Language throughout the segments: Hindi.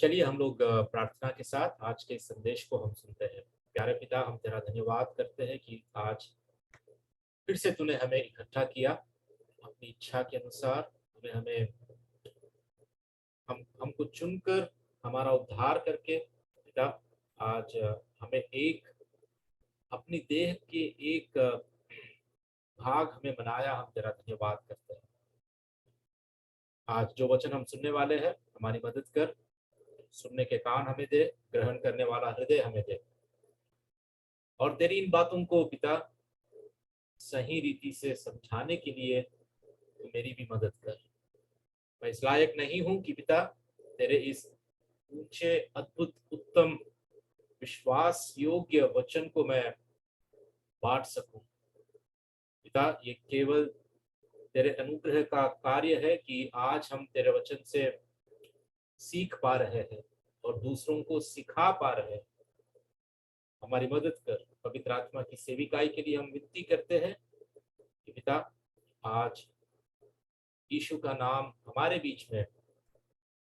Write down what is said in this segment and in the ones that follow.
चलिए हम लोग प्रार्थना के साथ आज के इस संदेश को हम सुनते हैं। प्यारे पिता, हम तेरा धन्यवाद करते हैं कि आज फिर से तूने हमें इकट्ठा किया अपनी इच्छा के अनुसार। तूने हमें हमको चुनकर हमारा उद्धार करके पिता आज हमें एक अपनी देह के एक भाग हमें बनाया। हम तेरा धन्यवाद करते हैं। आज जो वचन हम सुनने वाले हैं, हमारी मदद कर। सुनने के कान हमें दे, ग्रहण करने वाला हृदय हमें दे, और तेरी इन बातों को पिता सही रीति से समझाने के लिए तू मेरी भी मदद कर। मैं इस लायक नहीं हूं कि पिता तेरे इस ऊंचे, अद्भुत, उत्तम, विश्वास योग्य वचन को मैं बांट सकूं। पिता, ये केवल तेरे अनुग्रह का कार्य है कि आज हम तेरे वचन से सीख पा रहे हैं और दूसरों को सिखा पा रहे हैं। हमारी मदद कर। पवित्र आत्मा की सेविकाई के लिए हम विनती करते हैं कि पिता आज यीशु का नाम हमारे बीच में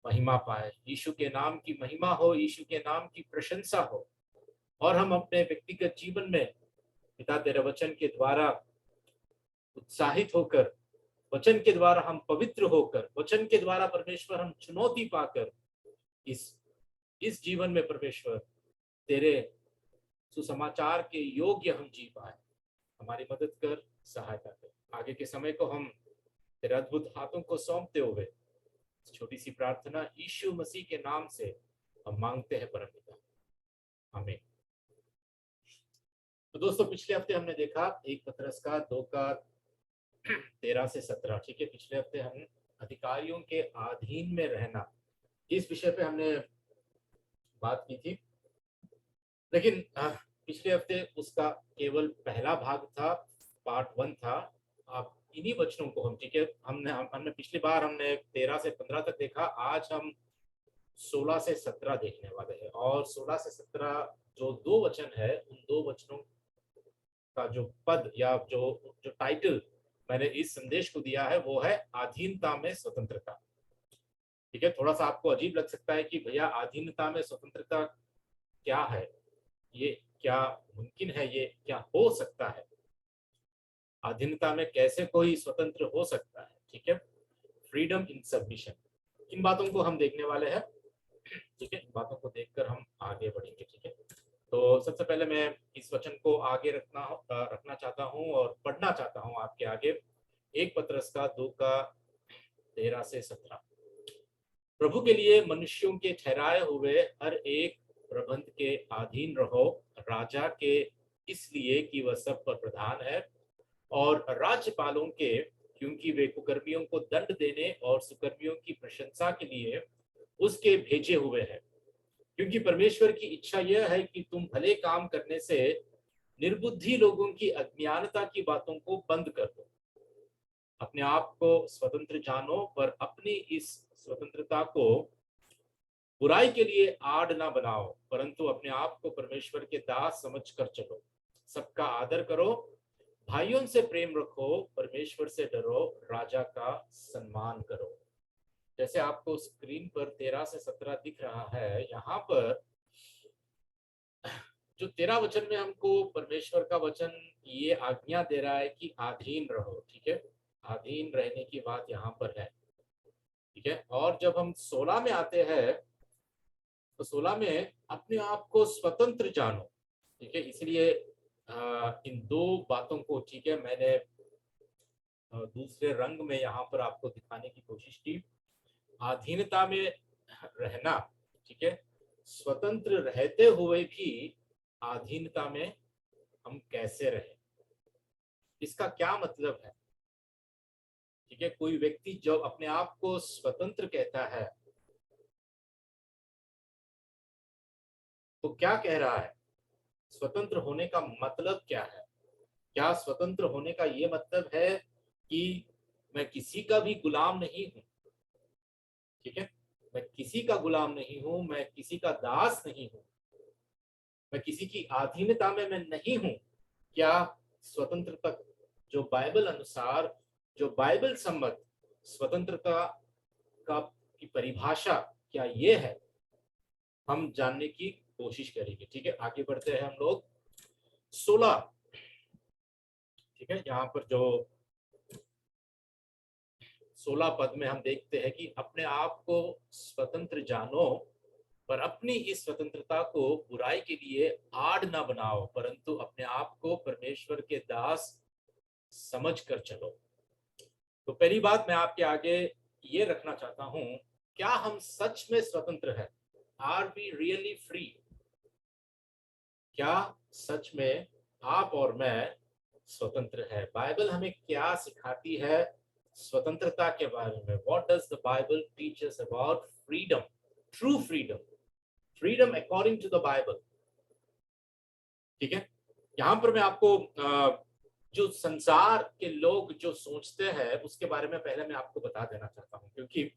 महिमा पाए, यीशु के नाम की महिमा हो, यीशु के नाम की प्रशंसा हो, और हम अपने व्यक्तिगत जीवन में पिता तेरे वचन के द्वारा उत्साहित होकर, वचन के द्वारा हम पवित्र होकर, वचन के द्वारा परमेश्वर हम चुनौती पाकर इस जीवन में परमेश्वर तेरे सुसमाचार के योग्य हम जी पाए। हमारी मदद कर, सहायता कर। आगे के समय को हम तेरे अद्भुत हाथों को सौंपते हुए छोटी सी प्रार्थना यीशु मसीह के नाम से हम मांगते हैं परमपिता, आमीन। तो दोस्तों, पिछले हफ्ते हमने देखा 1 पतरस का 2 का 13 से 17। ठीक है, पिछले हफ्ते हम अधिकारियों के अधीन में रहना, इस विषय पे हमने बात की थी। लेकिन पिछले हफ्ते उसका केवल पहला भाग था, पार्ट 1 था। आप इन्हीं वचनों को हम, ठीक है, हमने पिछली बार हमने 13 से 15 तक देखा। आज हम 16 से 17 देखने वाले हैं, और 16 से 17 जो 2 वचन है, उन 2 वचनों का जो पद या जो जो टाइटल मैंने इस संदेश को दिया है, वो है अधीनता में स्वतंत्रता। ठीक है, थोड़ा सा आपको अजीब लग सकता है कि भैया अधीनता में स्वतंत्रता क्या है, ये क्या मुमकिन है, ये क्या हो सकता है, अधीनता में कैसे कोई स्वतंत्र हो सकता है। ठीक है, फ्रीडम इन सबमिशन, इन बातों को हम देखने वाले हैं। ठीक है, इन बातों को देखकर हम आगे बढ़ेंगे। ठीक है, तो सबसे पहले मैं इस वचन को आगे रखना चाहता हूं और पढ़ना चाहता हूं आपके आगे। 1 पतरस का 2 का 13 से 17। प्रभु के लिए मनुष्यों के ठहराए हुए हर एक प्रबंध के अधीन रहो, राजा के इसलिए कि वह सब पर प्रधान है, और राज्यपालों के क्योंकि वे कुकर्मियों को दंड देने और सुकर्मियों की प्रशंसा के लिए उसके भेजे हुए हैं। क्योंकि परमेश्वर की इच्छा यह है कि तुम भले काम करने से निर्बुद्धि लोगों की अज्ञानता की बातों को बंद कर दो। अपने आप को स्वतंत्र जानो, पर अपनी इस स्वतंत्रता को बुराई के लिए आड़ ना बनाओ, परंतु अपने आप को परमेश्वर के दास समझकर चलो। सबका आदर करो, भाइयों से प्रेम रखो, परमेश्वर से डरो, राजा का सम्मान करो। जैसे आपको स्क्रीन पर 13 से 17 दिख रहा है, यहाँ पर जो 13 वचन में हमको परमेश्वर का वचन ये आज्ञा दे रहा है कि अधीन रहो। ठीक है, अधीन रहने की बात यहाँ पर है। ठीक है, और जब हम 16 में आते हैं, तो 16 में अपने आप को स्वतंत्र जानो। ठीक है, इसलिए इन 2 बातों को, ठीक है, मैंने दूसरे रंग में यहाँ पर आपको दिखाने की कोशिश की। अधीनता में रहना, ठीक है, स्वतंत्र रहते हुए भी अधीनता में हम कैसे रहे, इसका क्या मतलब है। ठीक है, कोई व्यक्ति जो अपने आप को स्वतंत्र कहता है, तो क्या कह रहा है, स्वतंत्र होने का मतलब क्या है। क्या स्वतंत्र होने का ये मतलब है कि मैं किसी का भी गुलाम नहीं हूं। ठीक है, मैं किसी का गुलाम नहीं हूं, मैं किसी का दास नहीं हूं, मैं किसी की अधीनता में मैं नहीं हूं। क्या स्वतंत्रता जो बाइबल अनुसार, जो बाइबल सम्मत स्वतंत्रता का की परिभाषा क्या ये है हम जानने की कोशिश करेंगे। ठीक है, आगे बढ़ते हैं हम लोग 16। ठीक है, यहाँ पर जो 16 पद में हम देखते हैं कि अपने आप को स्वतंत्र जानो, पर अपनी इस स्वतंत्रता को बुराई के लिए आड़ ना बनाओ, परंतु अपने आप को परमेश्वर के दास समझ कर चलो। तो पहली बात मैं आपके आगे ये रखना चाहता हूं, क्या हम सच में स्वतंत्र हैं? Are we really free? क्या सच में आप और मैं स्वतंत्र है? बाइबल हमें क्या सिखाती है स्वतंत्रता के बारे में? What does the Bible teach us about freedom, true freedom, freedom according to the Bible? ठीक है, यहाँ पर मैं आपको जो संसार के लोग जो सोचते हैं उसके बारे में पहले मैं आपको बता देना चाहता हूँ, क्योंकि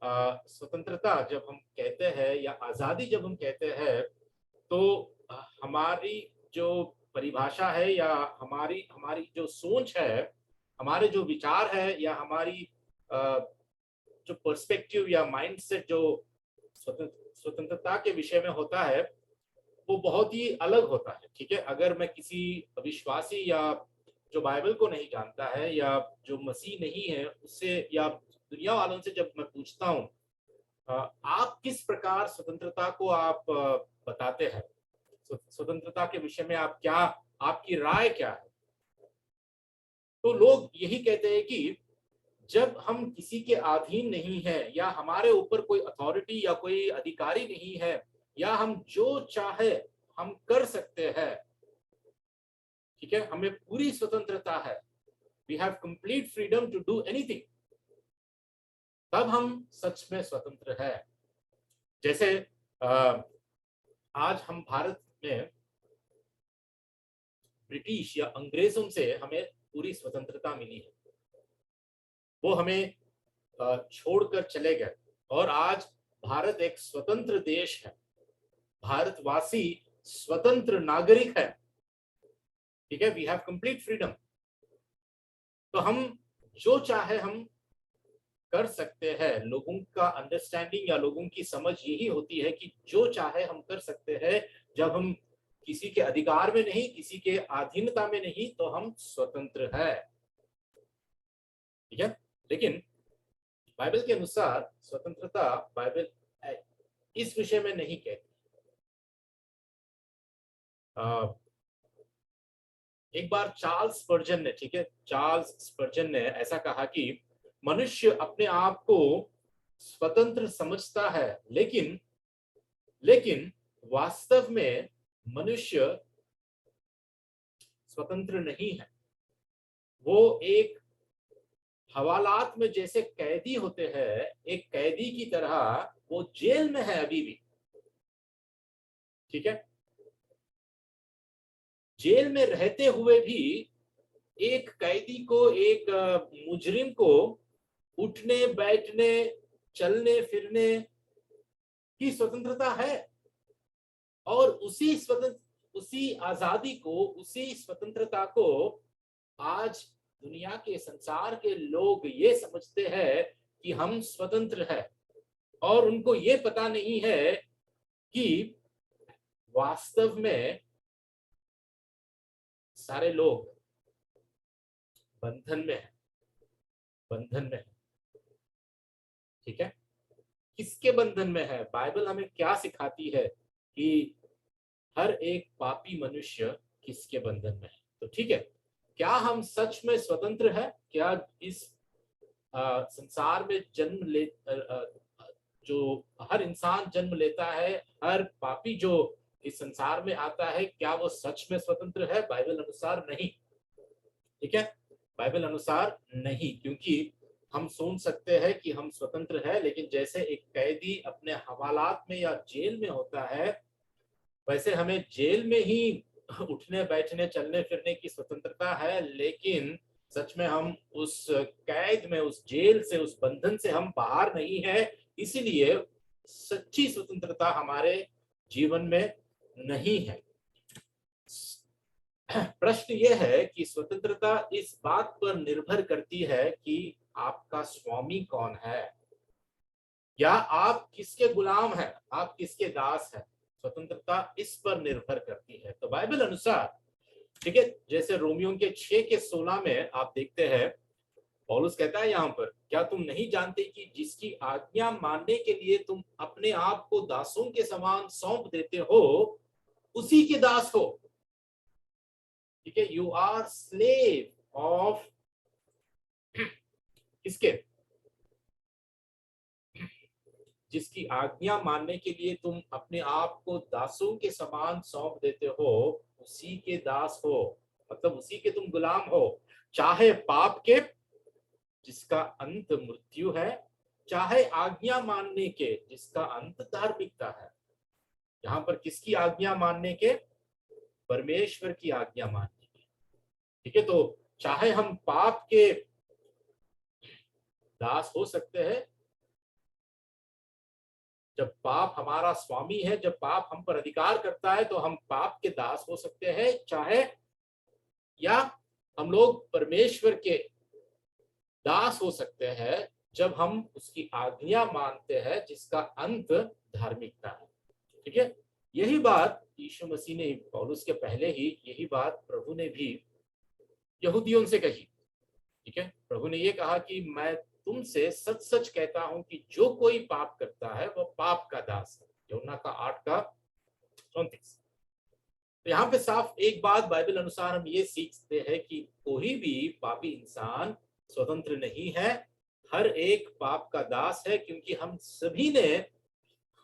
स्वतंत्रता जब हम कहते हैं या आजादी जब हम कहते हैं, तो हमारी जो परिभाषा है या हमारी हमारी जो सोच है, हमारे जो विचार है या हमारी जो पर्सपेक्टिव या माइंडसेट जो स्वतंत्रता के विषय में होता है, वो बहुत ही अलग होता है। ठीक है, अगर मैं किसी विश्वासी या जो बाइबल को नहीं जानता है या जो मसीह नहीं है उससे या दुनिया वालों से जब मैं पूछता हूँ आप किस प्रकार स्वतंत्रता को आप बताते हैं, स्वतंत्रता के विषय में आप क्या, आपकी राय क्या है, तो लोग यही कहते हैं कि जब हम किसी के अधीन नहीं है या हमारे ऊपर कोई अथॉरिटी या कोई अधिकारी नहीं है या हम जो चाहे हम कर सकते हैं, ठीक है, हमें पूरी स्वतंत्रता है, we have complete freedom to do anything, तब हम सच में स्वतंत्र है। जैसे आज हम भारत में ब्रिटिश या अंग्रेजों से हमें पूरी स्वतंत्रता मिली है, वो हमें छोड़कर चले गए और आज भारत एक स्वतंत्र देश है, भारतवासी स्वतंत्र नागरिक है। ठीक है, वी हैव कंप्लीट फ्रीडम, तो हम जो चाहे हम कर सकते हैं। लोगों का अंडरस्टैंडिंग या लोगों की समझ यही होती है कि जो चाहे हम कर सकते हैं, जब हम किसी के अधिकार में नहीं, किसी के अधीनता में नहीं, तो हम स्वतंत्र है। ठीक है, लेकिन बाइबल के अनुसार स्वतंत्रता बाइबल इस विषय में नहीं कहती। एक बार चार्ल्स स्पर्जन ने, ठीक है, चार्ल्स स्पर्जन ने ऐसा कहा कि मनुष्य अपने आप को स्वतंत्र समझता है, लेकिन लेकिन वास्तव में मनुष्य स्वतंत्र नहीं है। वो एक हवालात में जैसे कैदी होते हैं, एक कैदी की तरह वो जेल में है अभी भी। ठीक है, जेल में रहते हुए भी एक कैदी को, एक मुजरिम को उठने बैठने चलने फिरने की स्वतंत्रता है। और उसी आजादी को, उसी स्वतंत्रता को आज दुनिया के संसार के लोग ये समझते हैं कि हम स्वतंत्र हैं, और उनको ये पता नहीं है कि वास्तव में सारे लोग बंधन में है, बंधन में है। ठीक है, किसके बंधन में है? बाइबल हमें क्या सिखाती है कि हर एक पापी मनुष्य किसके बंधन में है? तो ठीक है, क्या हम सच में स्वतंत्र है? क्या इस संसार में जन्म ले जो हर इंसान जन्म लेता है, हर पापी जो इस संसार में आता है, क्या वो सच में स्वतंत्र है? बाइबल अनुसार नहीं। ठीक है, बाइबल अनुसार नहीं, क्योंकि हम सोच सकते हैं कि हम स्वतंत्र है, लेकिन जैसे एक कैदी अपने हवालात में या जेल में होता है, वैसे हमें जेल में ही उठने बैठने चलने फिरने की स्वतंत्रता है, लेकिन सच में हम उस कैद में, उस जेल से, उस बंधन से हम बाहर नहीं है। इसीलिए सच्ची स्वतंत्रता हमारे जीवन में नहीं है। प्रश्न यह है कि स्वतंत्रता इस बात पर निर्भर करती है कि आपका स्वामी कौन है, या आप किसके गुलाम हैं, आप किसके दास हैं। स्वतंत्रता इस पर निर्भर करती है। तो बाइबल अनुसार, ठीक है, जैसे रोमियो के 6:16 में आप देखते हैं, पौलुस कहता है यहाँ पर, क्या तुम नहीं जानते कि जिसकी आज्ञा मानने के लिए तुम अपने आप को दासों के समान सौंप देते हो, उसी के दास हो। ठीक है, यू आर स्लेव ऑफ किसके, जिसकी आज्ञा मानने के लिए तुम अपने आप को दासों के समान सौंप देते हो, उसी के दास हो। मतलब उसी के तुम गुलाम हो, चाहे पाप के जिसका अंत मृत्यु है, चाहे आज्ञा मानने के जिसका अंत धार्मिकता है। यहां पर किसकी आज्ञा मानने के, परमेश्वर की आज्ञा मानने के। ठीक है, तो चाहे हम पाप के दास हो सकते हैं, जब पाप हमारा स्वामी है, जब पाप हम पर अधिकार करता है तो हम पाप के दास हो सकते हैं, चाहे या हम लोग परमेश्वर के दास हो सकते हैं जब हम उसकी आज्ञा मानते हैं जिसका अंत धार्मिकता है। ठीक है, यही बात यीशु मसीह ने, पौलुस के पहले ही यही बात प्रभु ने भी यहूदियों से कही। ठीक है, प्रभु ने ये कहा कि मैं तुमसे सच सच कहता हूं कि जो कोई पाप करता है वह पाप का दास है। यूहन्ना का 8:34। तो यहाँ पे साफ एक बात बाइबल अनुसार हम ये सीखते हैं कि कोई भी पापी इंसान स्वतंत्र नहीं है, हर एक पाप का दास है, क्योंकि हम सभी ने,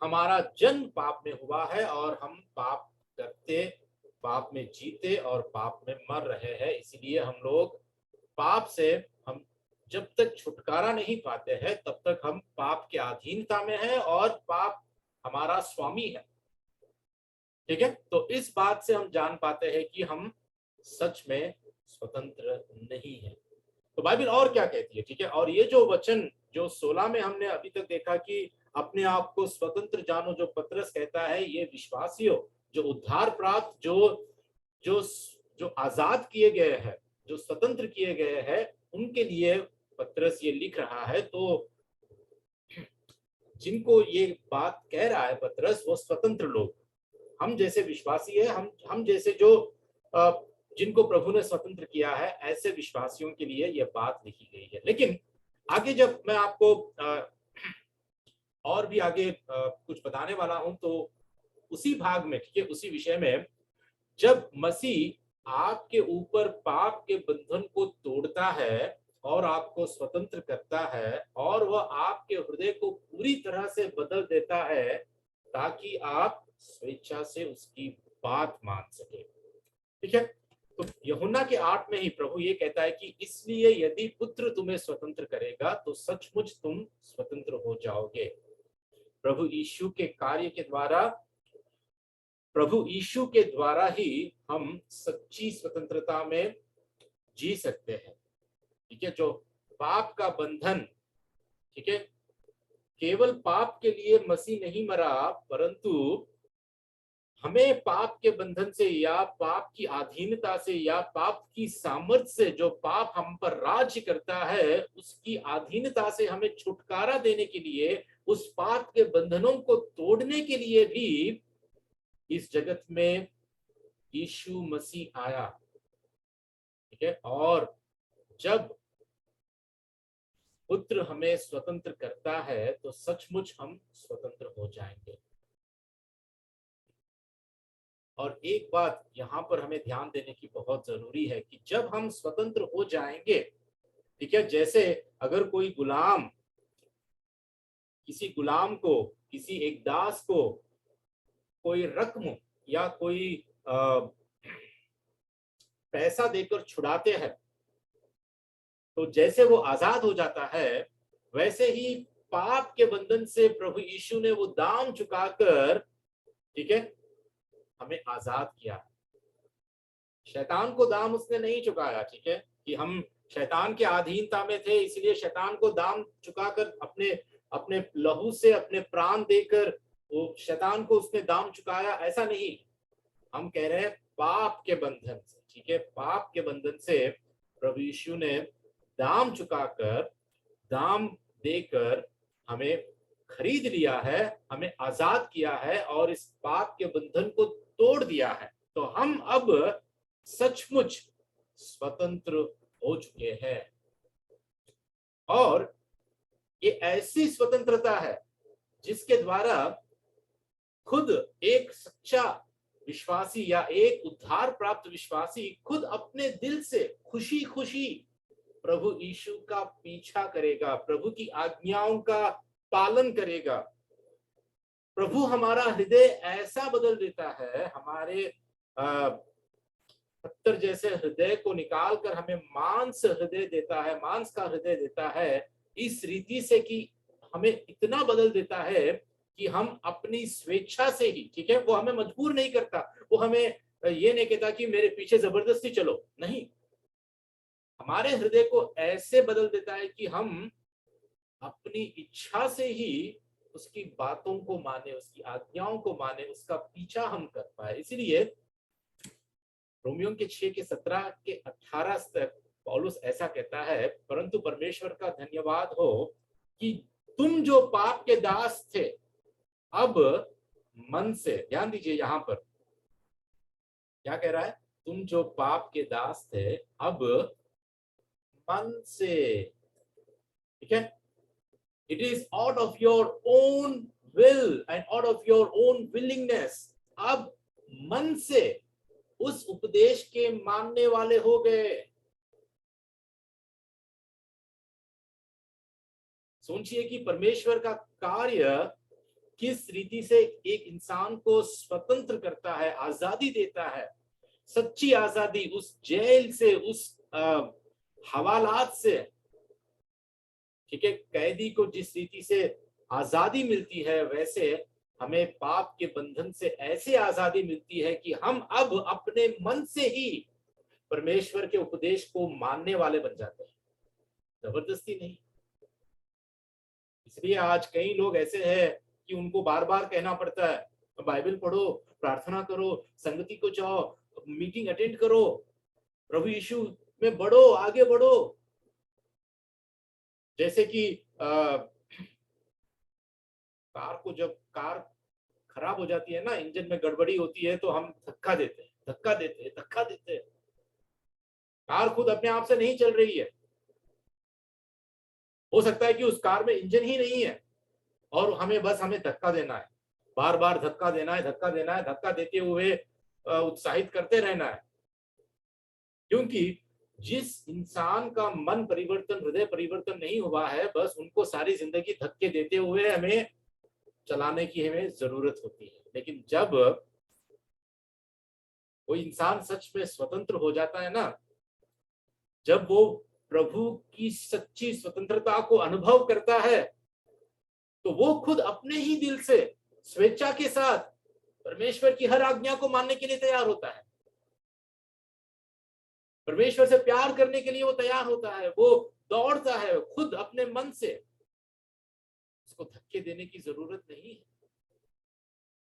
हमारा जन्म पाप में हुआ है और हम पाप करते, पाप में जीते और पाप में मर रहे हैं। इसीलिए हम लोग पाप से, हम जब तक छुटकारा नहीं पाते हैं तब तक हम पाप के अधीनता में हैं और पाप हमारा स्वामी है। ठीक है, तो इस बात से हम जान पाते हैं कि हम सच में स्वतंत्र नहीं है। तो बाइबल और क्या कहती है। ठीक है, और ये जो वचन जो 16 में हमने अभी तक देखा कि अपने आप को स्वतंत्र जानो, जो पतरस कहता है, ये विश्वासियों जो उद्धार प्राप्त, जो जो जो आजाद किए गए हैं, जो स्वतंत्र किए गए हैं, उनके लिए पतरस ये लिख रहा है। तो जिनको ये बात कह रहा है पतरस, वो स्वतंत्र लोग, हम जैसे विश्वासी है, हम जैसे जो जिनको प्रभु ने स्वतंत्र किया है, ऐसे विश्वासियों के लिए यह बात लिखी गई है। लेकिन आगे जब मैं आपको और भी आगे कुछ बताने वाला हूं, तो उसी भाग में, ठीक है, उसी विषय में, जब मसीह आपके ऊपर पाप के बंधन को तोड़ता है और आपको स्वतंत्र करता है, और वह आपके हृदय को पूरी तरह से बदल देता है ताकि आप स्वेच्छा से उसकी बात मान सके। ठीक है, तो यूहन्ना के 8 में ही प्रभु ये कहता है कि इसलिए यदि पुत्र तुम्हें स्वतंत्र करेगा तो सचमुच तुम स्वतंत्र हो जाओगे। प्रभु यीशु के कार्य के द्वारा, प्रभु यीशु के द्वारा ही हम सच्ची स्वतंत्रता में जी सकते हैं। ठीक है, जो पाप का बंधन, ठीक है, केवल पाप के लिए मसीह नहीं मरा, परंतु हमें पाप के बंधन से या पाप की अधीनता से या पाप की सामर्थ्य से, जो पाप हम पर राज्य करता है, उसकी अधीनता से हमें छुटकारा देने के लिए, उस पाप के बंधनों को तोड़ने के लिए भी इस जगत में यीशु मसीह आया। ठीक है, और जब पुत्र हमें स्वतंत्र करता है तो सचमुच हम स्वतंत्र हो जाएंगे। और एक बात यहाँ पर हमें ध्यान देने की बहुत जरूरी है कि जब हम स्वतंत्र हो जाएंगे, ठीक है, जैसे अगर कोई गुलाम किसी गुलाम को, किसी एक दास को कोई रकम या कोई पैसा देकर छुड़ाते हैं, तो जैसे वो आजाद हो जाता है, वैसे ही पाप के बंधन से प्रभु यीशु ने वो दाम चुकाकर, ठीक है, हमें आजाद किया। शैतान को दाम उसने नहीं चुकाया। ठीक है, कि हम शैतान के अधीनता में थे इसलिए शैतान को दाम चुकाकर, अपने अपने लहू से, अपने प्राण देकर वो शैतान को उसने दाम चुकाया, ऐसा नहीं। हम कह रहे हैं पाप के बंधन से। ठीक है, पाप के बंधन से प्रभु यीशु ने दाम चुकाकर, दाम देकर हमें खरीद लिया है, हमें आजाद किया है और इस पाप के बंधन को तोड़ दिया है, तो हम अब सचमुच स्वतंत्र हो चुके हैं। और ये ऐसी स्वतंत्रता है जिसके द्वारा खुद एक सच्चा विश्वासी या एक उद्धार प्राप्त विश्वासी खुद अपने दिल से खुशी खुशी प्रभु यीशु का पीछा करेगा, प्रभु की आज्ञाओं का पालन करेगा। प्रभु हमारा हृदय ऐसा बदल देता है, हमारे पत्थर जैसे हृदय को निकाल कर हमें मांस हृदय देता है, मांस का हृदय देता है, इस रीति से कि हमें इतना बदल देता है कि हम अपनी स्वेच्छा से ही, ठीक है, वो हमें मजबूर नहीं करता, वो हमें ये नहीं कहता कि मेरे पीछे जबरदस्ती चलो, नहीं, हमारे हृदय को ऐसे बदल देता है कि हम अपनी इच्छा से ही उसकी बातों को माने, उसकी आज्ञाओं को माने, उसका पीछा हम कर पाए। इसलिए रोमियो के 6 के 17 के 18 तक पौलुस ऐसा कहता है, परंतु परमेश्वर का धन्यवाद हो कि तुम जो पाप के दास थे, अब मन से, ध्यान दीजिए यहां पर क्या कह रहा है, तुम जो पाप के दास थे अब मन से, ठीक है, it is out of your own will and out of your own willingness, अब मन से उस उपदेश के मानने वाले हो गए। सोचिए कि परमेश्वर का कार्य किस रीति से एक इंसान को स्वतंत्र करता है, आजादी देता है, सच्ची आजादी, उस जेल से, उस हवालात से, ठीक है, कैदी को जिस रीति से आजादी मिलती है, वैसे हमें पाप के बंधन से ऐसे आजादी मिलती है कि हम अब अपने मन से ही परमेश्वर के उपदेश को मानने वाले बन जाते हैं, जबरदस्ती नहीं। इसलिए आज कई लोग ऐसे हैं कि उनको बार बार कहना पड़ता है, बाइबल पढ़ो, प्रार्थना करो, संगति को जाओ, मीटिंग अटेंड करो, प्रभु यीशु में बढ़ो, आगे बढ़ो। जैसे कि कार को, जब कार खराब हो जाती है ना, इंजन में गड़बड़ी होती है, तो हम धक्का देते हैं, धक्का देते हैं, धक्का देते हैं। कार खुद अपने आप से नहीं चल रही है, हो सकता है कि उस कार में इंजन ही नहीं है और हमें धक्का देना है, बार बार धक्का देना है, धक्का देना है, धक्का देते हुए उत्साहित करते रहना है। क्योंकि जिस इंसान का मन परिवर्तन, हृदय परिवर्तन नहीं हुआ है, बस उनको सारी जिंदगी धक्के देते हुए हमें चलाने की हमें जरूरत होती है। लेकिन जब कोई इंसान सच में स्वतंत्र हो जाता है ना, जब वो प्रभु की सच्ची स्वतंत्रता को अनुभव करता है, तो वो खुद अपने ही दिल से स्वेच्छा के साथ परमेश्वर की हर आज्ञा को मानने के लिए तैयार होता है, परमेश्वर से प्यार करने के लिए वो तैयार होता है, वो दौड़ता है खुद अपने मन से, उसको धक्के देने की जरूरत नहीं है।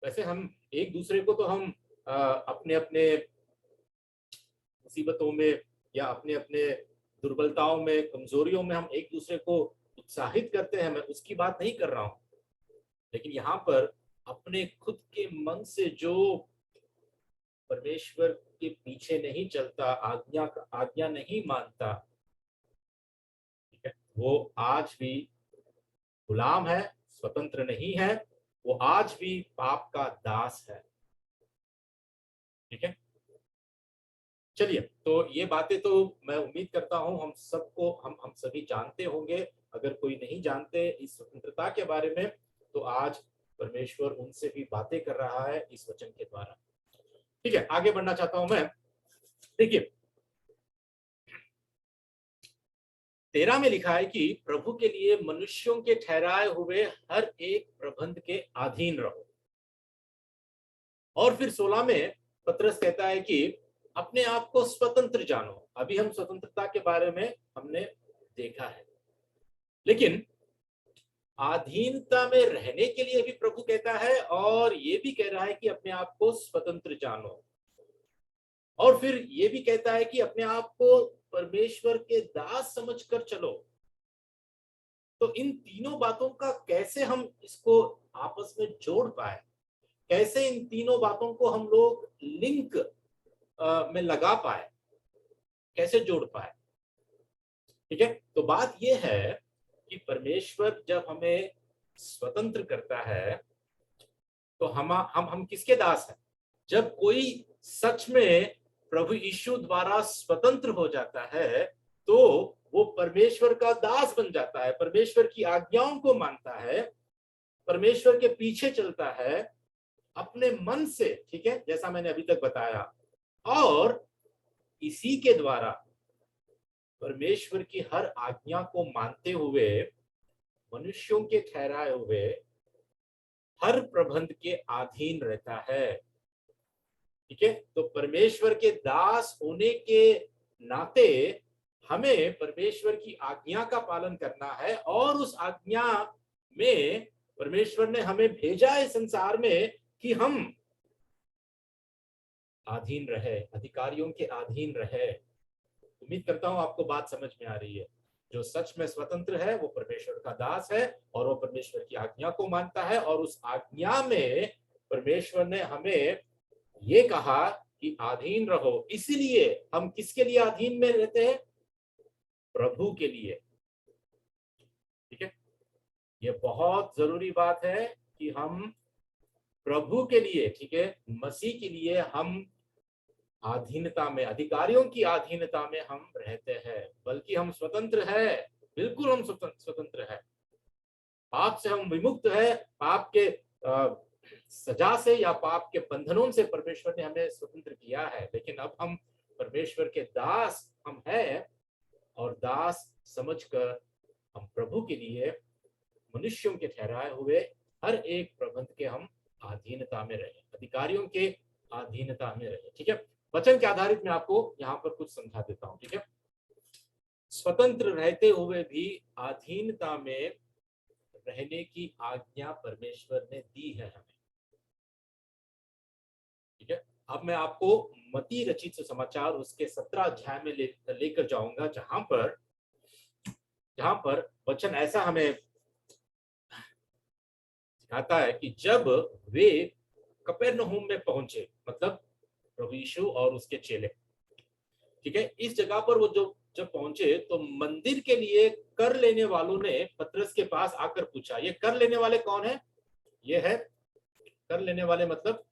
वैसे हम एक दूसरे को तो हम अपने अपने मुसीबतों में या अपने अपने दुर्बलताओं में, कमजोरियों में हम एक दूसरे को उत्साहित करते हैं, मैं उसकी बात नहीं कर रहा हूं, लेकिन यहाँ पर अपने खुद के मन से जो परमेश्वर के पीछे नहीं चलता, आज्ञा नहीं मानता, ठीक है, वो आज भी गुलाम है, स्वतंत्र नहीं है, वो आज भी पाप का दास है। ठीक है, चलिए, तो ये बातें तो मैं उम्मीद करता हूं हम सबको, हम सभी जानते होंगे। अगर कोई नहीं जानते इस स्वतंत्रता के बारे में, तो आज परमेश्वर उनसे भी बातें कर रहा है इस वचन के द्वारा। ठीक है, आगे बढ़ना चाहता हूं मैं। देखिए 13 में लिखा है कि प्रभु के लिए मनुष्यों के ठहराए हुए हर एक प्रबंध के अधीन रहो। और फिर 16 में पतरस कहता है कि अपने आप को स्वतंत्र जानो। अभी हम स्वतंत्रता के बारे में हमने देखा है, लेकिन अधीनता में रहने के लिए भी प्रभु कहता है और ये भी कह रहा है कि अपने आप को स्वतंत्र जानो। और फिर ये भी कहता है कि अपने आप को परमेश्वर के दास समझकर चलो। तो इन तीनों बातों का कैसे हम इसको आपस में जोड़ पाए, कैसे इन तीनों बातों को हम लोग लिंक में लगा पाए, कैसे जोड़ पाए। ठीक है, तो बात यह है कि परमेश्वर जब हमें स्वतंत्र करता है तो हम किसके दास हैं। जब कोई सच में प्रभु यीशु द्वारा स्वतंत्र हो जाता है तो वो परमेश्वर का दास बन जाता है, परमेश्वर की आज्ञाओं को मानता है, परमेश्वर के पीछे चलता है अपने मन से। ठीक है, जैसा मैंने अभी तक बताया, और इसी के द्वारा परमेश्वर की हर आज्ञा को मानते हुए मनुष्यों के ठहराए हुए हर प्रबंध के अधीन रहता है। ठीक है, तो परमेश्वर के दास होने के नाते हमें परमेश्वर की आज्ञा का पालन करना है, और उस आज्ञा में परमेश्वर ने हमें भेजा है संसार में कि हम अधीन रहे, अधिकारियों के अधीन रहे। उम्मीद करता हूं आपको बात समझ में आ रही है। जो सच में स्वतंत्र है वो परमेश्वर का दास है, और वो परमेश्वर की आज्ञा को मानता है, और उस आज्ञा में परमेश्वर ने हमें ये कहा कि अधीन रहो। इसीलिए हम किसके लिए अधीन में रहते हैं? प्रभु के लिए। ठीक है, ये बहुत जरूरी बात है कि हम प्रभु के लिए, ठीक है, मसीह के लिए हम अधीनता में, अधिकारियों की अधीनता में हम रहते हैं, बल्कि हम स्वतंत्र है। बिल्कुल हम स्वतंत्र है, पाप से हम विमुक्त है, पाप के सजा से या पाप के बंधनों से परमेश्वर ने हमें स्वतंत्र किया है। लेकिन अब हम परमेश्वर के दास हम हैं, और दास समझकर हम प्रभु के लिए मनुष्यों के ठहराए हुए हर एक प्रबंध के हम अधीनता में रहे, अधिकारियों के अधीनता में रहे। ठीक है, वचन के आधारित मैं आपको यहाँ पर कुछ समझा देता हूँ। ठीक है, स्वतंत्र रहते हुए भी अधीनता में रहने की आज्ञा परमेश्वर ने दी है हमें। ठीक है, अब मैं आपको मती रचित सुसमाचार उसके 17 अध्याय में लेकर जाऊंगा, जहां पर वचन ऐसा हमें सिखाता है कि जब वे कपेरनहूम में पहुंचे, मतलब प्रभु यीशु और उसके चेले, ठीक है, इस जगह पर वो जो जब पहुंचे तो मंदिर के लिए कर लेने वालों ने पतरस के पास आकर पूछा। ये कर लेने वाले कौन है? ये है कर लेने वाले, मतलब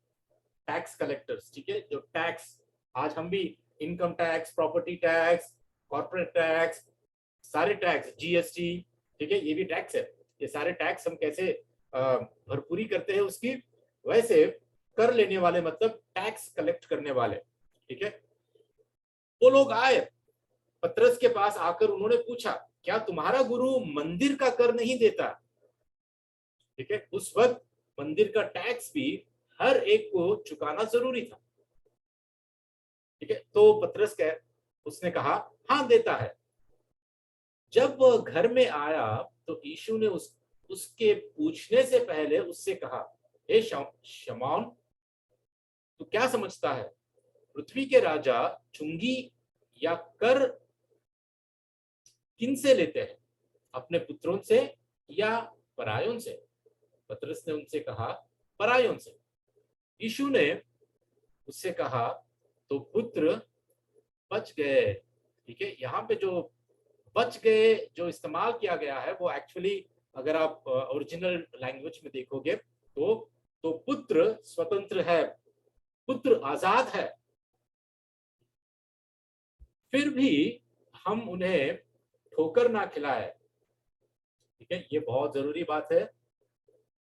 टैक्स कलेक्टर्स। ठीक है, जो टैक्स, आज हम भी income tax, property tax, corporate tax, सारे टैक्स, जीएसटी, ठीक है, ये भी टैक्स है। ये सारे टैक्स हम कैसे भरपूरी करते हैं उसकी, वैसे कर लेने वाले मतलब टैक्स कलेक्ट करने वाले। ठीक है, वो लोग आए पतरस के पास आकर, उन्होंने पूछा क्या तुम्हारा गुरु मंदिर का कर नहीं देता? ठीक है, उस वक्त मंदिर का टैक्स भी हर एक को चुकाना जरूरी था। ठीक है, तो पतरस कह उसने कहा हाँ देता है। जब वह घर में आया तो यीशु ने उसके पूछने से पहले उससे कहा, हे शमौन, तू क्या समझता है, पृथ्वी के राजा चुंगी या कर किन से लेते हैं, अपने पुत्रों से या परायों से? पतरस ने उनसे कहा, परायों से। यीशु ने उससे कहा, तो पुत्र बच गए। ठीक है, यहाँ पे जो बच गए जो इस्तेमाल किया गया है वो एक्चुअली, अगर आप ओरिजिनल लैंग्वेज में देखोगे तो पुत्र स्वतंत्र है, पुत्र आजाद है, फिर भी हम उन्हें ठोकर ना खिलाए। ठीक है, ये बहुत जरूरी बात है,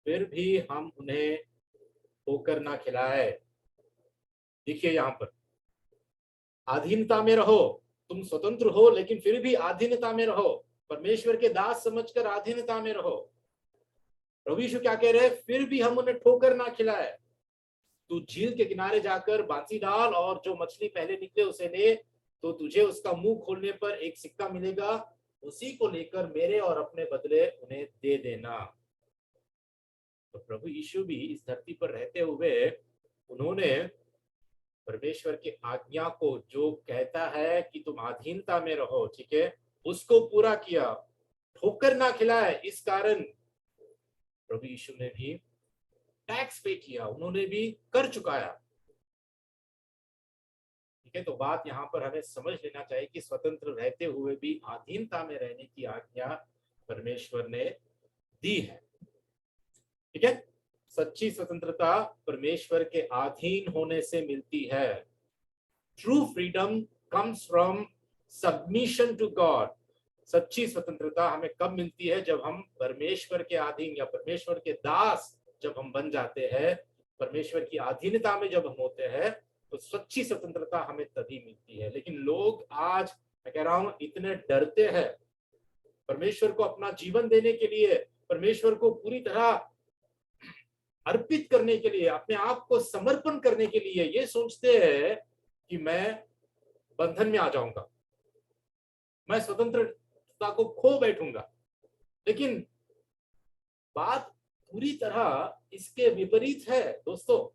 फिर भी हम उन्हें ठोकर ना खिलाए। देखिए यहाँ पर अधीनता में रहो, तुम स्वतंत्र हो लेकिन फिर भी अधीनता में रहो, परमेश्वर के दास समझकर अधीनता में रहो। प्रभु यीशु क्या कह रहे हैं? फिर भी हम उन्हें ठोकर ना खिलाए। तू झील के किनारे जाकर बांसी डाल और जो मछली पहले निकले उसे ले, तो तुझे उसका मुंह खोलने पर एक सिक्का मिलेगा, उसी को लेकर मेरे और अपने बदले उन्हें दे देना। तो प्रभु यीशु भी इस धरती पर रहते हुए उन्होंने परमेश्वर की आज्ञा को, जो कहता है कि तुम अधीनता में रहो, ठीक है, उसको पूरा किया। ठोकर ना खिलाए, इस कारण प्रभु यीशु ने भी टैक्स पे किया, उन्होंने भी कर चुकाया। ठीक है, तो बात यहाँ पर हमें समझ लेना चाहिए कि स्वतंत्र रहते हुए भी अधीनता में रहने की आज्ञा परमेश्वर ने दी है। ठीक है, सच्ची स्वतंत्रता परमेश्वर के अधीन होने से मिलती है। True freedom comes from submission to God. सच्ची स्वतंत्रता हमें कब मिलती है? जब हम परमेश्वर के अधीन या परमेश्वर के दास जब हम बन जाते हैं, परमेश्वर की अधीनता में जब हम होते हैं, तो सच्ची स्वतंत्रता हमें तभी मिलती है। लेकिन लोग आज, मैं कह रहा हूं, इतने डरते हैं परमेश्वर को अपना जीवन देने के लिए, परमेश्वर को पूरी तरह अर्पित करने के लिए, अपने आप को समर्पण करने के लिए। ये सोचते हैं कि मैं बंधन में आ जाऊंगा, मैं स्वतंत्रता को खो बैठूंगा। लेकिन बात पूरी तरह इसके विपरीत है दोस्तों।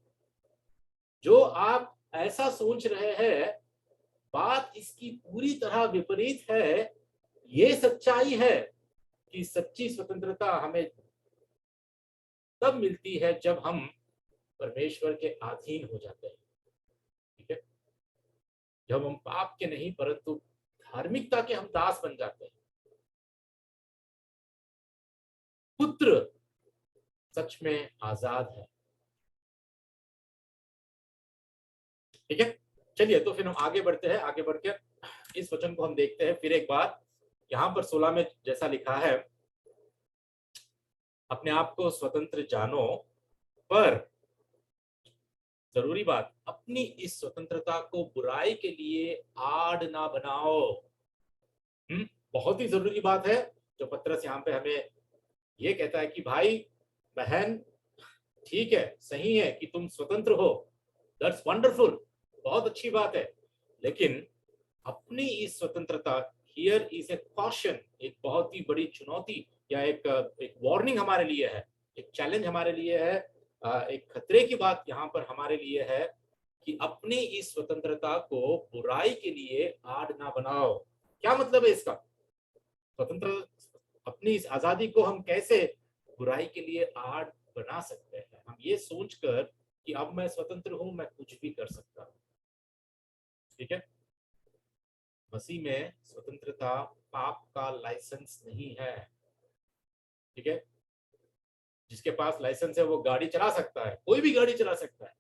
जो आप ऐसा सोच रहे हैं, बात इसकी पूरी तरह विपरीत है। ये सच्चाई है कि सच्ची स्वतंत्रता हमें तब मिलती है जब हम परमेश्वर के अधीन हो जाते हैं। ठीक है, जब हम पाप के नहीं परंतु धार्मिकता के हम दास बन जाते हैं। पुत्र सच में आजाद है। ठीक है, चलिए तो फिर हम आगे बढ़ते हैं। आगे बढ़कर इस वचन को हम देखते हैं फिर एक बार। यहां पर 16 में जैसा लिखा है, अपने आप को स्वतंत्र जानो, पर जरूरी बात, अपनी इस स्वतंत्रता को बुराई के लिए आड़ ना बनाओ। बहुत ही जरूरी बात है जो पतरस यहाँ पे हमें ये कहता है कि भाई बहन, ठीक है, सही है कि तुम स्वतंत्र हो, दैट्स वंडरफुल, बहुत अच्छी बात है। लेकिन अपनी इस स्वतंत्रता, हियर इज ए कॉशन, एक बहुत ही बड़ी चुनौती या एक वार्निंग हमारे लिए है, एक चैलेंज हमारे लिए है, एक खतरे की बात यहाँ पर हमारे लिए है कि अपनी इस स्वतंत्रता को बुराई के लिए आड़ ना बनाओ। क्या मतलब है इसका? स्वतंत्र, अपनी इस आजादी को हम कैसे बुराई के लिए आड़ बना सकते हैं? हम ये सोचकर कि अब मैं स्वतंत्र हूं, मैं कुछ भी कर सकता हूं। ठीक है, मसीह में स्वतंत्रता पाप का लाइसेंस नहीं है। ठीक है, जिसके पास लाइसेंस है वो गाड़ी चला सकता है, कोई भी गाड़ी चला सकता है।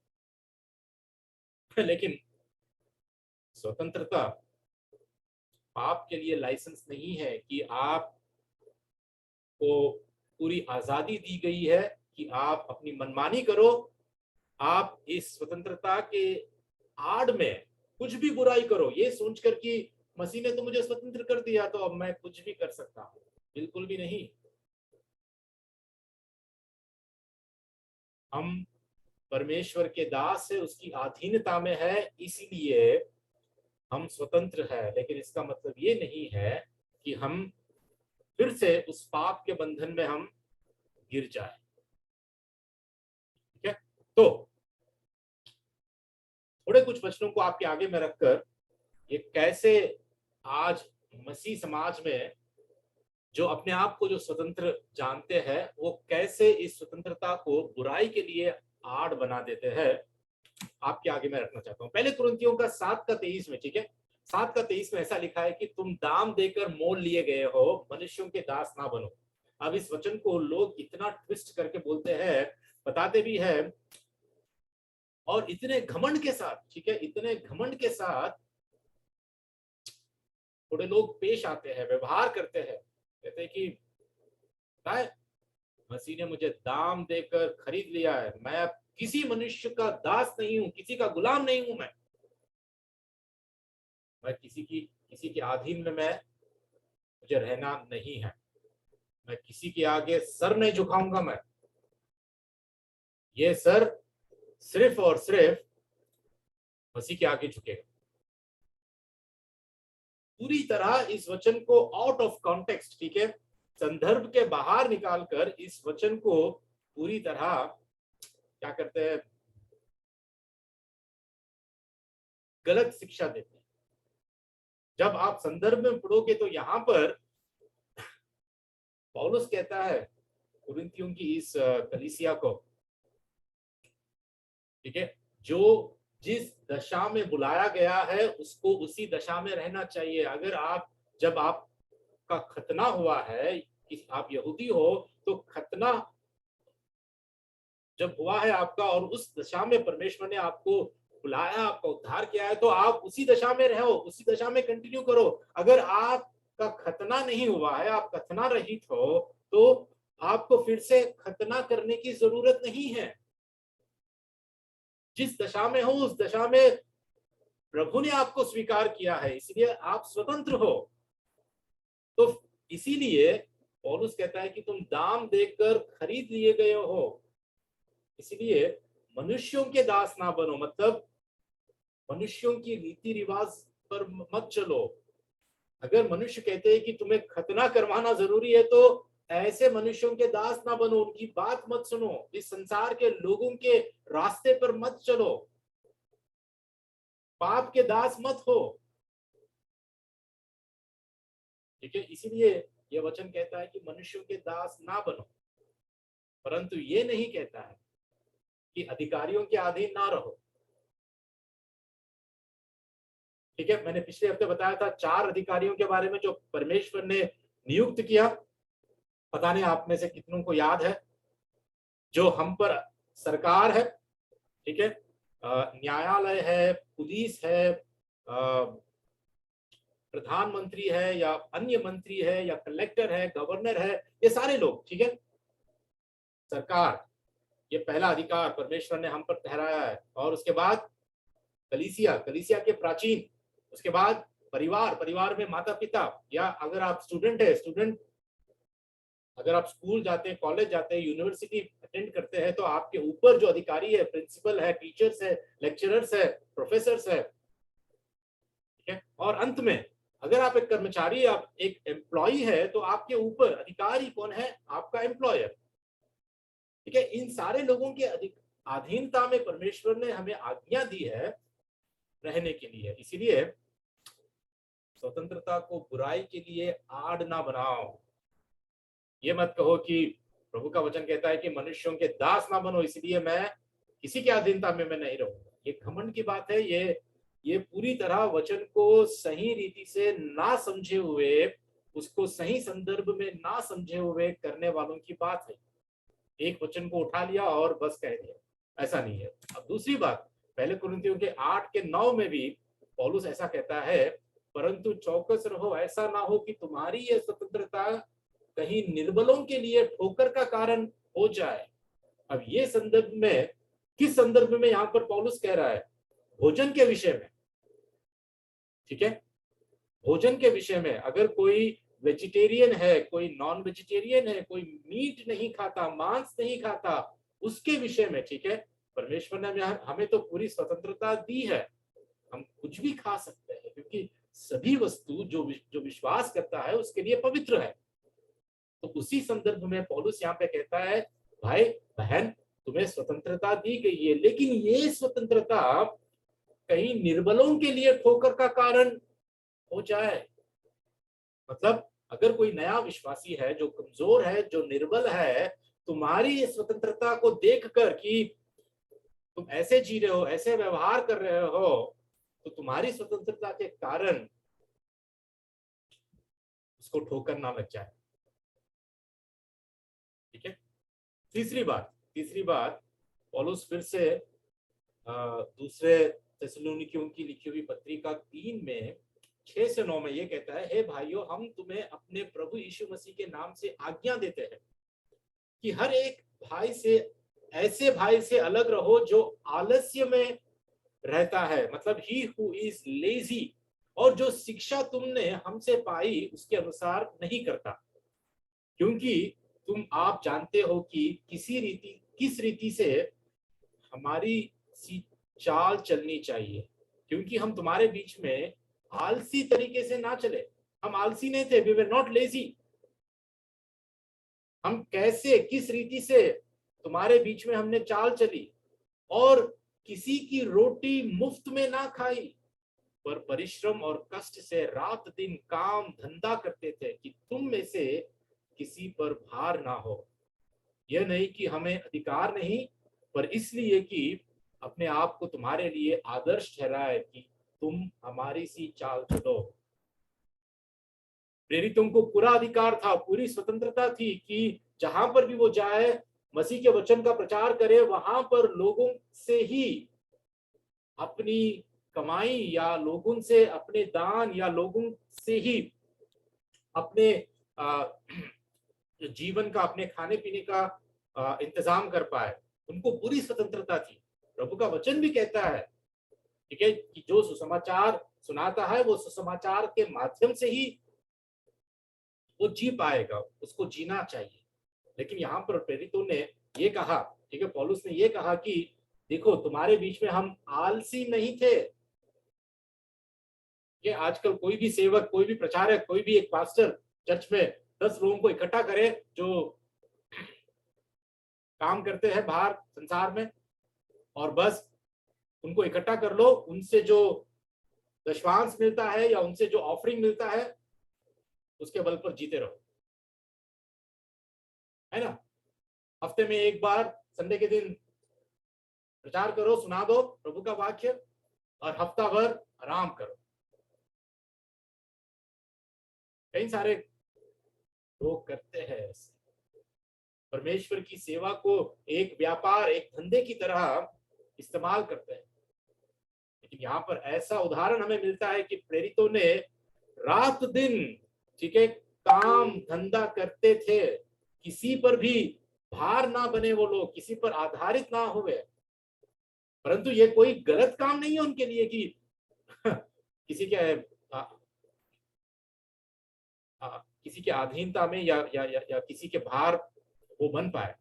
लेकिन स्वतंत्रता पाप के लिए लाइसेंस नहीं है कि आपको पूरी आजादी दी गई है कि आप अपनी मनमानी करो। आप इस स्वतंत्रता के आड़ में कुछ भी बुराई करो, ये सोचकर कि मसीह ने तो मुझे स्वतंत्र कर दिया तो अब मैं कुछ भी कर सकता हूं। बिल्कुल भी नहीं। हम परमेश्वर के दास है, उसकी अधीनता में है, इसीलिए हम स्वतंत्र है। लेकिन इसका मतलब ये नहीं है कि हम फिर से उस पाप के बंधन में हम गिर जाए। ठीक है, तो थोड़े कुछ वचनों को आपके आगे में रखकर ये कैसे आज मसीह समाज में जो अपने आप को जो स्वतंत्र जानते हैं, वो कैसे इस स्वतंत्रता को बुराई के लिए आड़ बना देते हैं, आपके आगे मैं रखना चाहता हूं। पहले कुरिन्थियों का 7:23 में, ठीक है, 7:23 में ऐसा लिखा है कि तुम दाम देकर मोल लिए गए हो, मनुष्यों के दास ना बनो। अब इस वचन को लोग इतना ट्विस्ट करके बोलते हैं, बताते भी है, और इतने घमंड के साथ, ठीक है, इतने घमंड के साथ थोड़े लोग पेश आते हैं, व्यवहार करते हैं। कहते हैं कि मसीह ने मुझे दाम देकर खरीद लिया है, मैं अब किसी मनुष्य का दास नहीं हूं, किसी का गुलाम नहीं हूं। मैं किसी के अधीन में मैं मुझे रहना नहीं है। मैं किसी के आगे सर नहीं झुकाऊंगा। मैं ये सर सिर्फ और सिर्फ मसीह के आगे झुकेगा। पूरी तरह इस वचन को आउट ऑफ कॉन्टेक्स्ट, ठीक है, संदर्भ के बाहर निकालकर इस वचन को पूरी तरह क्या करते हैं, गलत शिक्षा देते हैं। जब आप संदर्भ में पढ़ोगे तो यहां पर पौलुस कहता है कुरिन्थियों की इस कलीसिया को, ठीक है, जो जिस दशा में बुलाया गया है उसको उसी दशा में रहना चाहिए। अगर आप, जब आपका खतना हुआ है कि आप यहूदी हो, तो खतना जब हुआ है आपका और उस दशा में परमेश्वर ने आपको बुलाया, आपका उद्धार किया है, तो आप उसी दशा में रहो, उसी दशा में कंटिन्यू करो। अगर आपका खतना नहीं हुआ है, आप खतना रहित हो, तो आपको फिर से खतना करने की जरूरत नहीं है। जिस दशा में हो उस दशा में प्रभु ने आपको स्वीकार किया है, इसलिए आप स्वतंत्र हो। तो इसीलिए पौलुस कहता है कि तुम दाम देकर खरीद लिए गए हो, इसलिए मनुष्यों के दास ना बनो। मतलब मनुष्यों की रीति रिवाज पर मत चलो। अगर मनुष्य कहते हैं कि तुम्हें खतना करवाना जरूरी है, तो ऐसे मनुष्यों के दास ना बनो, उनकी बात मत सुनो, इस संसार के लोगों के रास्ते पर मत चलो, पाप के दास मत हो। ठीक है, इसीलिए यह वचन कहता है कि मनुष्यों के दास ना बनो, परंतु ये नहीं कहता है कि अधिकारियों के अधीन ना रहो। ठीक है, मैंने पिछले हफ्ते बताया था 4 अधिकारियों के बारे में जो परमेश्वर ने नियुक्त किया। पता नहीं आप में से कितनों को याद है। जो हम पर सरकार है, ठीक है, न्यायालय है, पुलिस है, प्रधानमंत्री है या अन्य मंत्री है या कलेक्टर है, गवर्नर है, ये सारे लोग, ठीक है, सरकार, ये पहला अधिकार परमेश्वर ने हम पर ठहराया है। और उसके बाद कलीसिया, कलीसिया के प्राचीन, उसके बाद परिवार, परिवार में माता पिता, या अगर आप स्टूडेंट है, स्टूडेंट, अगर आप स्कूल जाते हैं, कॉलेज जाते हैं, यूनिवर्सिटी अटेंड करते हैं, तो आपके ऊपर जो अधिकारी है, प्रिंसिपल है, टीचर्स है, लेक्चरर्स है, प्रोफेसर्स है, ठीक है। और अंत में अगर आप एक कर्मचारी, आप एक एम्प्लॉय है, तो आपके ऊपर अधिकारी कौन है? आपका एम्प्लॉयर, ठीक है। इन सारे लोगों के अधीनता में परमेश्वर ने हमें आज्ञा दी है रहने के लिए। इसीलिए स्वतंत्रता को बुराई के लिए आड़ ना बनाओ। ये मत कहो कि प्रभु का वचन कहता है कि मनुष्यों के दास ना बनो, इसलिए मैं किसी के अधीनता में मैं नहीं रहूंगा। ये घमंड की बात है। ये पूरी तरह वचन को सही रीति से ना समझे हुए, उसको सही संदर्भ में ना समझे हुए करने वालों की बात है। एक वचन को उठा लिया और बस कह दिया, ऐसा नहीं है। अब दूसरी बात, पहले कुरिन्थियों के 8 के 9 में भी पौलुस ऐसा कहता है, परंतु चौकस रहो, ऐसा ना हो कि तुम्हारी यह स्वतंत्रता कहीं निर्बलों के लिए ठोकर का कारण हो जाए। अब ये संदर्भ में, किस संदर्भ में यहां पर पौलुस कह रहा है? भोजन के विषय में, ठीक है, भोजन के विषय में। अगर कोई वेजिटेरियन है, कोई नॉन वेजिटेरियन है, कोई मीट नहीं खाता, मांस नहीं खाता, उसके विषय में, ठीक है, परमेश्वर ने हमें तो पूरी स्वतंत्रता दी है, हम कुछ भी खा सकते हैं, क्योंकि सभी वस्तु जो विश्वास करता है उसके लिए पवित्र है। तो उसी संदर्भ में पौलुस यहाँ पे कहता है, भाई बहन, तुम्हें स्वतंत्रता दी गई है, लेकिन ये स्वतंत्रता कहीं निर्बलों के लिए ठोकर का कारण हो जाए। मतलब अगर कोई नया विश्वासी है जो कमजोर है, जो निर्बल है, तुम्हारी स्वतंत्रता को देखकर कि तुम ऐसे जी रहे हो, ऐसे व्यवहार कर रहे हो, तो तुम्हारी स्वतंत्रता के कारण उसको ठोकर ना लग जाए। ठीक है। तीसरी बात पौलुस फिर से दूसरे थिस्सलुनीकियों की लिखी हुई पत्रिका 3 में 6 से 9 में ये कहता है, हे भाइयों, हम तुम्हें अपने प्रभु यीशु मसीह के नाम से आज्ञा देते हैं कि हर एक भाई से, ऐसे भाई से अलग रहो जो आलस्य में रहता है, मतलब ही हु इज लेजी, और जो शिक्षा तुमने हमसे पाई उसके अनुसार नहीं करता, क्योंकि आप जानते हो कि किस रीति से हमारी सी चाल चलनी चाहिए, क्योंकि हम तुम्हारे बीच में आलसी तरीके से ना चले। हम आलसी नहीं थे, वी वर नॉट लेजी। हम कैसे, किस रीति से तुम्हारे बीच में हमने चाल चली, और किसी की रोटी मुफ्त में ना खाई, पर परिश्रम और कष्ट से रात दिन काम धंधा करते थे कि तुम में से किसी पर भार ना हो। यह नहीं कि हमें अधिकार नहीं, पर इसलिए कि अपने आप को तुम्हारे लिए आदर्श ठहराए कि तुम हमारी सी चाल चलो। प्रेरितों को पूरा अधिकार था, पूरी स्वतंत्रता थी कि जहां पर भी वो जाए, मसीह के वचन का प्रचार करे, वहां पर लोगों से ही अपनी कमाई या लोगों से अपने दान या लोगों से ही अपने जीवन का, अपने खाने पीने का इंतजाम कर पाए। उनको पूरी स्वतंत्रता थी। प्रभु का वचन भी कहता है, ठीक है, कि जो सुसमाचार सुनाता है वो सुसमाचार के माध्यम से ही वो जी पाएगा, उसको जीना चाहिए। लेकिन यहाँ पर प्रेरितों ने ये कहा, ठीक है, पौलुस ने ये कहा कि देखो तुम्हारे बीच में हम आलसी नहीं थे। कि आजकल कोई भी सेवक, कोई भी प्रचारक, कोई भी एक पास्टर चर्च में 10 लोगों को इकट्ठा करे जो काम करते हैं बाहर संसार में, और बस उनको इकट्ठा कर लो, उनसे जो दशवांश मिलता है या उनसे जो ऑफरिंग मिलता है उसके बल पर जीते रहो, है ना। हफ्ते में एक बार संडे के दिन प्रचार करो, सुना दो प्रभु का वाक्य, और हफ्ता भर आराम करो। कई सारे लोग करते हैं ऐसे, परमेश्वर की सेवा को एक व्यापार, एक धंधे की तरह इस्तेमाल करते हैं। लेकिन यहाँ पर ऐसा उदाहरण हमें मिलता है कि प्रेरितों ने रात दिन, ठीक है, काम धंधा करते थे, किसी पर भी भार ना बने वो लोग, किसी पर आधारित ना हुए। परंतु ये कोई गलत काम नहीं है उनके लिए कि किसी के किसी के अधीनता में या किसी के भार वो बन पाए,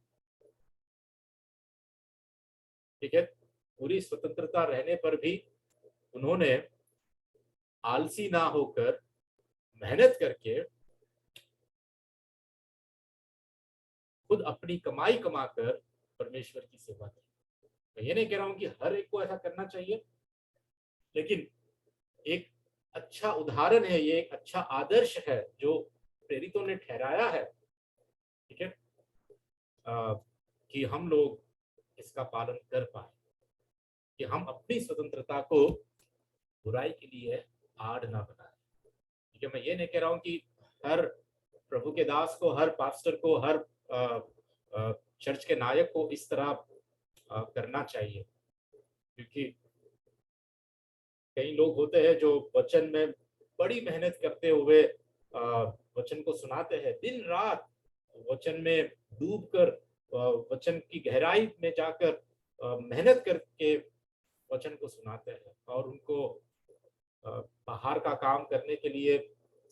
ठीक है। पूरी स्वतंत्रता रहने पर भी उन्होंने आलसी ना होकर मेहनत करके खुद अपनी कमाई कमाकर परमेश्वर की सेवा की। मैं ये नहीं कह रहा हूं कि हर एक को ऐसा करना चाहिए, लेकिन एक अच्छा उदाहरण है, ये एक अच्छा आदर्श है जो प्रेरितों ने ठहराया है, ठीक है, कि हम लोग इसका पालन कर पाए, कि हम अपनी स्वतंत्रता को बुराई के लिए आड़ ना बनाए। ठीक है, मैं ये नहीं कह रहा हूं कि हर प्रभु के दास को, हर पास्टर को, हर चर्च के नायक को इस तरह करना चाहिए, क्योंकि कई लोग होते हैं जो वचन में बड़ी मेहनत करते हुए वचन को सुनाते हैं, दिन रात वचन में डूब कर, वचन की गहराई में जाकर मेहनत करके वचन को सुनाते हैं, और उनको बाहर का काम करने के लिए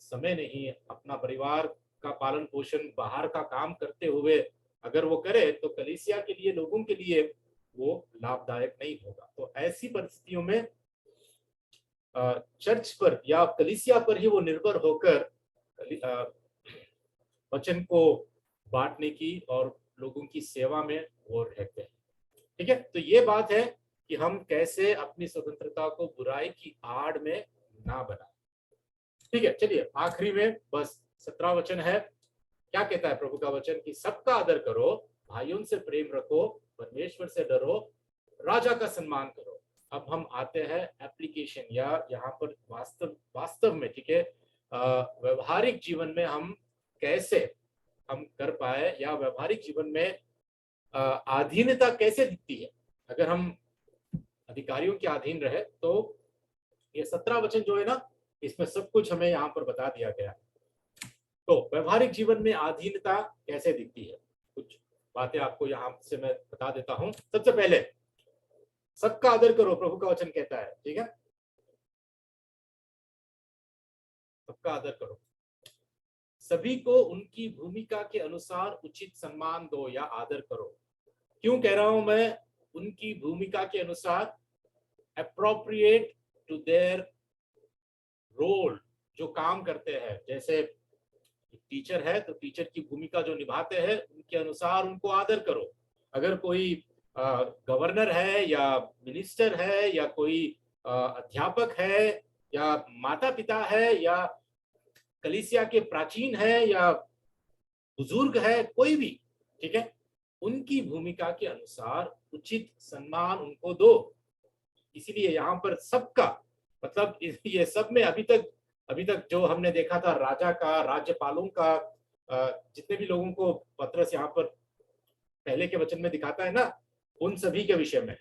समय नहीं, अपना परिवार का पालन पोषण बाहर का काम करते हुए अगर वो करे तो कलीसिया के लिए, लोगों के लिए वो लाभदायक नहीं होगा। तो ऐसी परिस्थितियों में चर्च पर या कलीसिया पर ही वो निर्भर होकर वचन को बांटने की और लोगों की सेवा में वो रहते हैं। ठीक है, तो ये बात है कि हम कैसे अपनी स्वतंत्रता को बुराई की आड़ में ना बनाए। ठीक है, चलिए आखिरी में बस 17 वचन है। क्या कहता है प्रभु का वचन कि सबका आदर करो, भाइयों से प्रेम रखो, परमेश्वर से डरो, राजा का सम्मान करो। अब हम आते हैं एप्लीकेशन, या यहाँ पर वास्तव में, ठीक है, व्यवहारिक जीवन में हम कैसे हम कर पाए, या व्यवहारिक जीवन में अधीनता कैसे दिखती है अगर हम अधिकारियों के अधीन रहे। तो ये 17 वचन जो है ना, इसमें सब कुछ हमें यहाँ पर बता दिया गया है। तो व्यवहारिक जीवन में अधीनता कैसे दिखती है, कुछ बातें आपको यहाँ से मैं बता देता हूँ। सबसे पहले सबका आदर करो, प्रभु का वचन कहता है, ठीक है, सबका आदर करो, सभी को उनकी भूमिका के अनुसार उचित सम्मान दो या आदर करो। क्यों कह रहा हूं मैं उनकी भूमिका के अनुसार? अप्रोप्रिएट टू देयर रोल, जो काम करते हैं, जैसे टीचर है तो टीचर की भूमिका जो निभाते हैं उनके अनुसार उनको आदर करो। अगर कोई गवर्नर है या मिनिस्टर है या कोई अध्यापक है या माता पिता है या कलीसिया के प्राचीन है या बुजुर्ग है, कोई भी, ठीक है, उनकी भूमिका के अनुसार उचित सम्मान उनको दो। इसीलिए यहाँ पर सबका मतलब ये सब में अभी तक जो हमने देखा था राजा का, राज्यपालों का, जितने भी लोगों को पत्रस यहाँ पर पहले के वचन में दिखाता है ना, उन सभी के विषय में,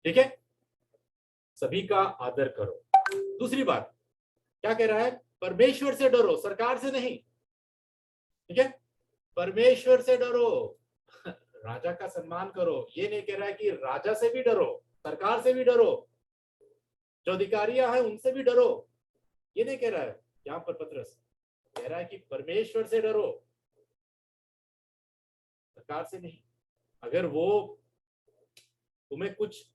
ठीक है, सभी का आदर करो। दूसरी बात क्या कह रहा है? परमेश्वर से डरो, सरकार से नहीं, ठीक है, परमेश्वर से डरो। राजा का सम्मान करो, ये नहीं कह रहा है कि राजा से भी डरो, सरकार से भी डरो, जो अधिकारियां हैं उनसे भी डरो, ये नहीं कह रहा है यहाँ पर पत्रस। कह रहा है कि परमेश्वर से डरो, सरकार से नहीं। अगर वो तुम्हें कुछ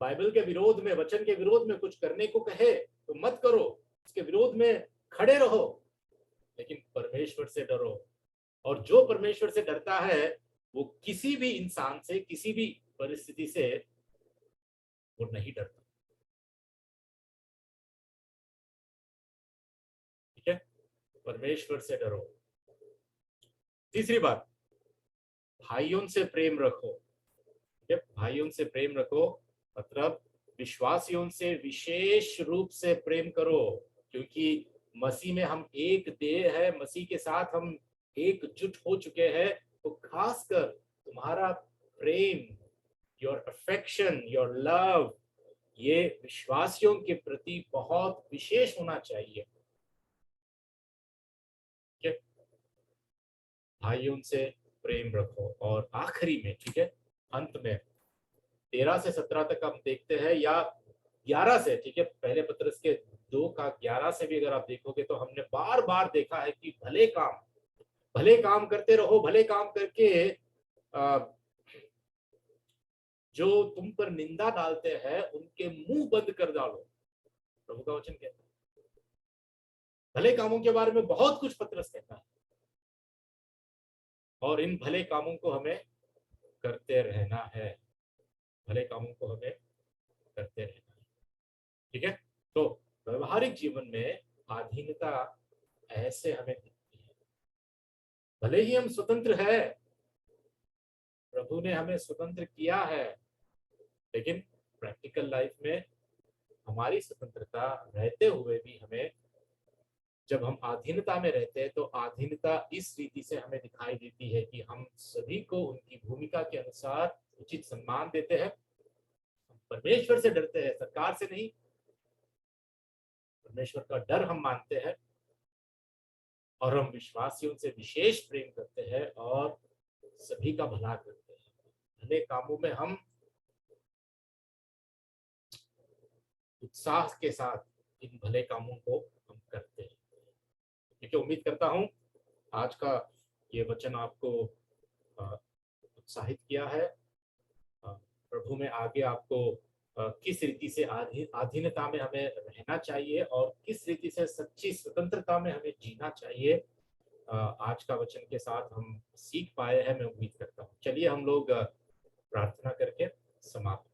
बाइबल के विरोध में, वचन के विरोध में कुछ करने को कहे तो मत करो, उसके विरोध में खड़े रहो, लेकिन परमेश्वर से डरो। और जो परमेश्वर से डरता है वो किसी भी इंसान से, किसी भी परिस्थिति से वो नहीं डरता, ठीक है, परमेश्वर से डरो। तीसरी बात, भाइयों से प्रेम रखो, ठीक है, भाइयों से प्रेम रखो मतलब विश्वासियों से विशेष रूप से प्रेम करो, क्योंकि मसीह में हम एक देह है, मसीह के साथ हम एकजुट हो चुके हैं। तो खासकर तुम्हारा प्रेम, योर अफेक्शन, योर लव, ये विश्वासियों के प्रति बहुत विशेष होना चाहिए, ठीक है, भाइयों से प्रेम रखो। और आखिरी में, ठीक है, अंत में 13 से 17 तक हम देखते हैं, या 11 से, ठीक है, पहले पत्रस के 2 का 11 से भी अगर आप देखोगे तो हमने बार बार देखा है कि भले काम करते रहो, भले काम करके जो तुम पर निंदा डालते हैं उनके मुंह बंद कर डालो, प्रभु का वचन कहता है। भले कामों के बारे में बहुत कुछ पत्रस कहता है, और इन भले कामों को हमें करते रहना है, भले कामों को हमें करते रहना है, ठीक है। तो व्यवहारिक जीवन में अधीनता ऐसे हमें दिखती है। भले ही हम स्वतंत्र है, प्रभु ने हमें स्वतंत्र किया है, लेकिन प्रैक्टिकल लाइफ में हमारी स्वतंत्रता रहते हुए भी हमें, जब हम अधीनता में रहते हैं तो अधीनता इस रीति से हमें दिखाई देती है कि हम सभी को उनकी भूमिका के अनुसार उचित सम्मान देते हैं, परमेश्वर से डरते हैं, सरकार से नहीं, परमेश्वर का डर हम मानते हैं, और हम विश्वासियों से विशेष प्रेम करते हैं और सभी का भला करते हैं। भले कामों में हम उत्साह के साथ इन भले कामों को हम करते हैं। ठीक है, उम्मीद करता हूं आज का ये वचन आपको उत्साहित किया है। प्रभु में आगे आपको किस रीति से अधीनता में हमें रहना चाहिए और किस रीति से सच्ची स्वतंत्रता में हमें जीना चाहिए, आज का वचन के साथ हम सीख पाए हैं, मैं उम्मीद करता हूँ। चलिए हम लोग प्रार्थना करके समाप्त